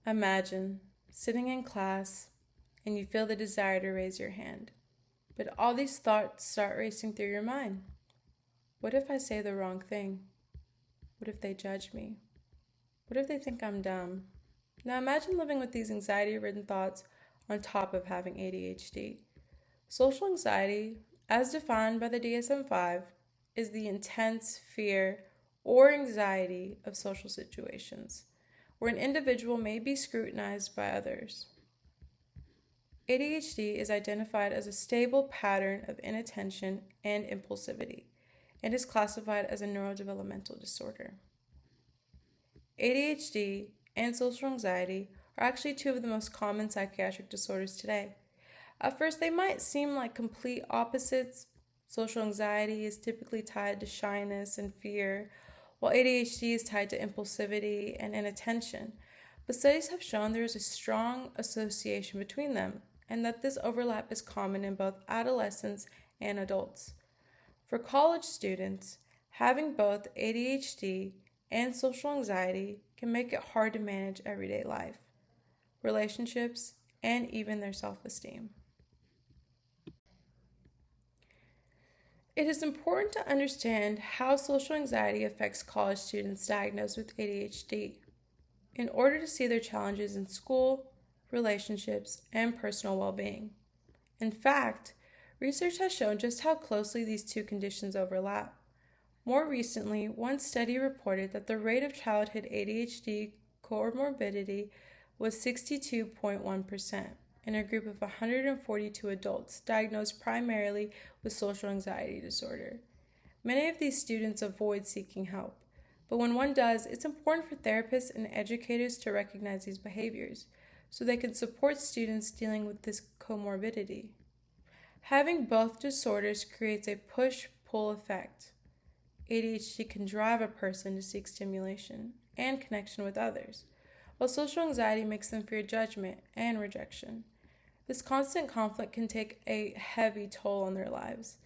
Imagine sitting in class and you feel the desire to raise your hand, but all these thoughts start racing through your mind. What if I say the wrong thing? What if they judge me? What if they think I'm dumb? Now imagine living with these anxiety-ridden thoughts on top of having ADHD. Social anxiety, as defined by the DSM-5, is the intense fear or anxiety of social situations, where an individual may be scrutinized by others. ADHD is identified as a stable pattern of inattention and impulsivity and is classified as a neurodevelopmental disorder. ADHD and social anxiety are actually two of the most common psychiatric disorders today. At first, they might seem like complete opposites. Social anxiety is typically tied to shyness and fear, while ADHD is tied to impulsivity and inattention. But studies have shown there is a strong association between them, and that this overlap is common in both adolescents and adults. For college students, having both ADHD and social anxiety can make it hard to manage everyday life, relationships, and even their self-esteem. It is important to understand how social anxiety affects college students diagnosed with ADHD in order to see their challenges in school, relationships, and personal well-being. In fact, research has shown just how closely these two conditions overlap. More recently, one study reported that the rate of childhood ADHD comorbidity was 62.1% in a group of 142 adults diagnosed primarily with social anxiety disorder. Many of these students avoid seeking help, but when one does, it's important for therapists and educators to recognize these behaviors so they can support students dealing with this comorbidity. Having both disorders creates a push-pull effect. ADHD can drive a person to seek stimulation and connection with others, while social anxiety makes them fear judgment and rejection. This constant conflict can take a heavy toll on their lives.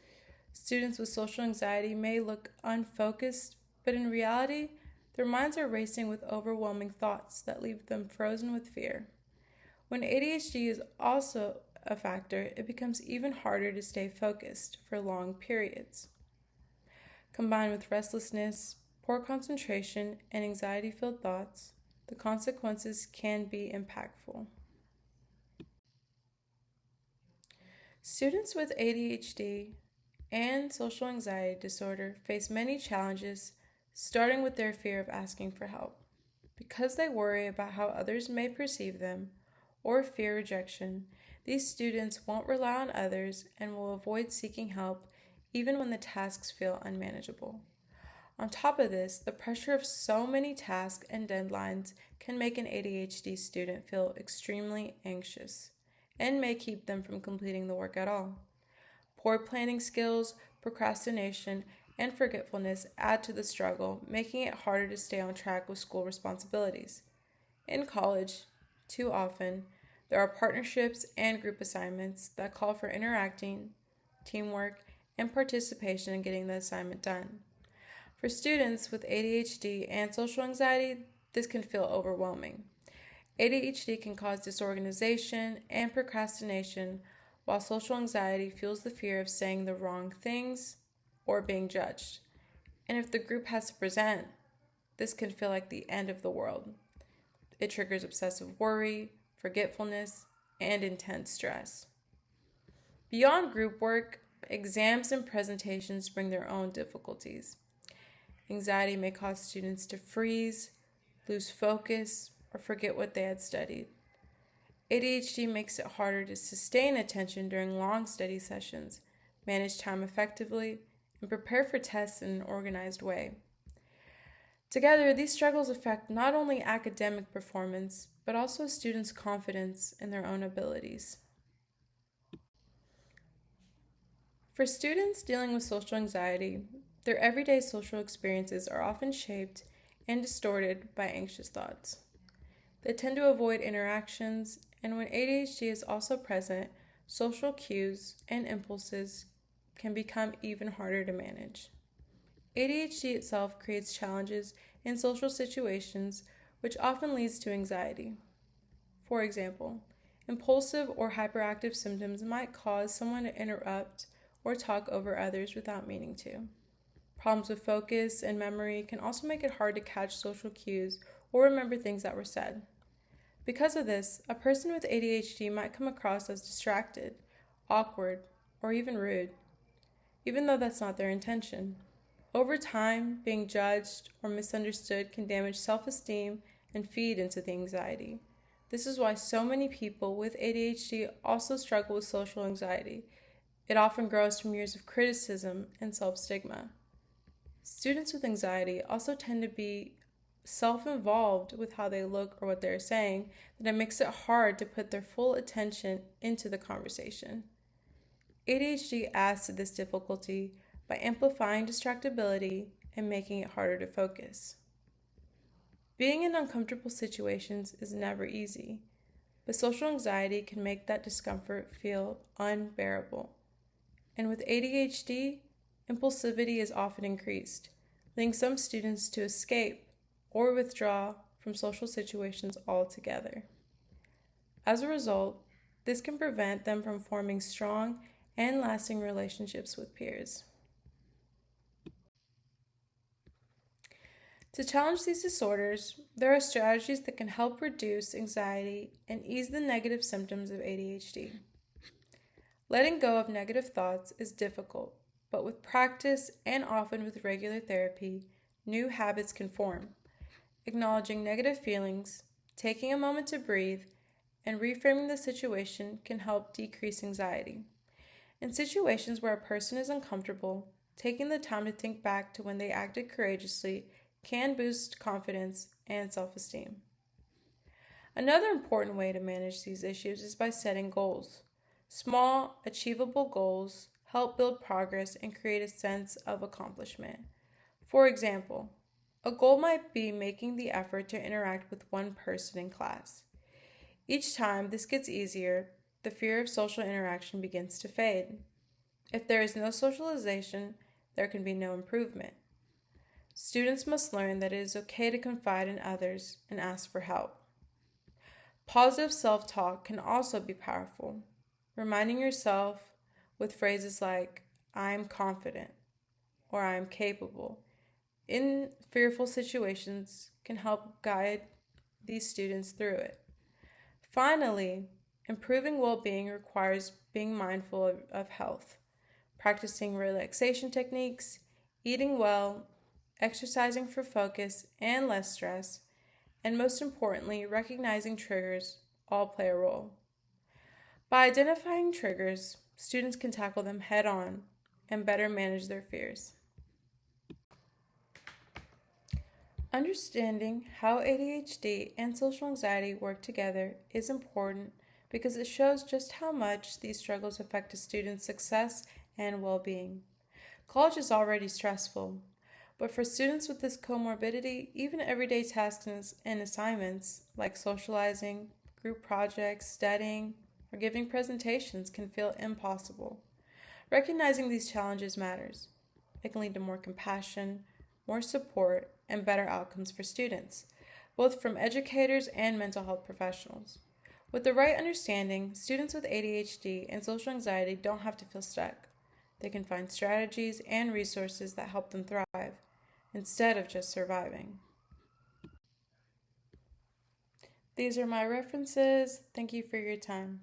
Students with social anxiety may look unfocused, but in reality, their minds are racing with overwhelming thoughts that leave them frozen with fear. When ADHD is also a factor, it becomes even harder to stay focused for long periods. Combined with restlessness, poor concentration, and anxiety-filled thoughts, the consequences can be impactful. Students with ADHD and social anxiety disorder face many challenges, starting with their fear of asking for help. Because they worry about how others may perceive them or fear rejection, these students won't rely on others and will avoid seeking help even when the tasks feel unmanageable. On top of this, the pressure of so many tasks and deadlines can make an ADHD student feel extremely anxious and may keep them from completing the work at all. Poor planning skills, procrastination, and forgetfulness add to the struggle, making it harder to stay on track with school responsibilities. In college, too often, there are partnerships and group assignments that call for interacting, teamwork, and participation in getting the assignment done. For students with ADHD and social anxiety, this can feel overwhelming. ADHD can cause disorganization and procrastination, while social anxiety fuels the fear of saying the wrong things or being judged. And if the group has to present, this can feel like the end of the world. It triggers obsessive worry, forgetfulness, and intense stress. Beyond group work, exams and presentations bring their own difficulties. Anxiety may cause students to freeze, lose focus, or forget what they had studied. ADHD makes it harder to sustain attention during long study sessions, manage time effectively, and prepare for tests in an organized way. Together, these struggles affect not only academic performance, but also students' confidence in their own abilities. For students dealing with social anxiety, their everyday social experiences are often shaped and distorted by anxious thoughts. They tend to avoid interactions, and when ADHD is also present, social cues and impulses can become even harder to manage. ADHD itself creates challenges in social situations, which often leads to anxiety. For example, impulsive or hyperactive symptoms might cause someone to interrupt or talk over others without meaning to. Problems with focus and memory can also make it hard to catch social cues or remember things that were said. Because of this, a person with ADHD might come across as distracted, awkward, or even rude, even though that's not their intention. Over time, being judged or misunderstood can damage self-esteem and feed into the anxiety. This is why so many people with ADHD also struggle with social anxiety. It often grows from years of criticism and self-stigma. Students with anxiety also tend to be self-involved with how they look or what they're saying, that it makes it hard to put their full attention into the conversation. ADHD adds to this difficulty by amplifying distractibility and making it harder to focus. Being in uncomfortable situations is never easy, but social anxiety can make that discomfort feel unbearable. And with ADHD, impulsivity is often increased, leading some students to escape or withdraw from social situations altogether. As a result, this can prevent them from forming strong and lasting relationships with peers. To challenge these disorders, there are strategies that can help reduce anxiety and ease the negative symptoms of ADHD. Letting go of negative thoughts is difficult, but with practice and often with regular therapy, new habits can form. Acknowledging negative feelings, taking a moment to breathe, and reframing the situation can help decrease anxiety. In situations where a person is uncomfortable, taking the time to think back to when they acted courageously can boost confidence and self-esteem. Another important way to manage these issues is by setting goals. Small, achievable goals help build progress and create a sense of accomplishment. For example, a goal might be making the effort to interact with one person in class. Each time this gets easier, the fear of social interaction begins to fade. If there is no socialization, there can be no improvement. Students must learn that it is okay to confide in others and ask for help. Positive self-talk can also be powerful. Reminding yourself with phrases like, "I am confident," or "I am capable," in fearful situations can help guide these students through it. Finally, improving well-being requires being mindful of health, practicing relaxation techniques, eating well, exercising for focus and less stress, and most importantly, recognizing triggers all play a role. By identifying triggers, students can tackle them head on and better manage their fears. Understanding how ADHD and social anxiety work together is important because it shows just how much these struggles affect a student's success and well-being. College is already stressful, but for students with this comorbidity, even everyday tasks and assignments like socializing, group projects, studying, or giving presentations can feel impossible. Recognizing these challenges matters. It can lead to more compassion, more support, and better outcomes for students, both from educators and mental health professionals. With the right understanding, students with ADHD and social anxiety don't have to feel stuck. They can find strategies and resources that help them thrive, instead of just surviving. These are my references. Thank you for your time.